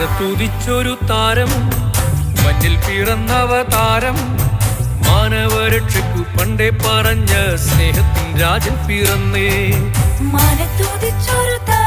മാനത്തുദിച്ചൊരു താരം, മഞ്ഞിൽ പിറന്നവതാരം, മാനവരക്ഷയ്ക്കു പണ്ടേ പറഞ്ഞ സ്നേഹത്തിൻ രാജൻ പിറന്നേ. മാനത്തുദിച്ചൊരു താരം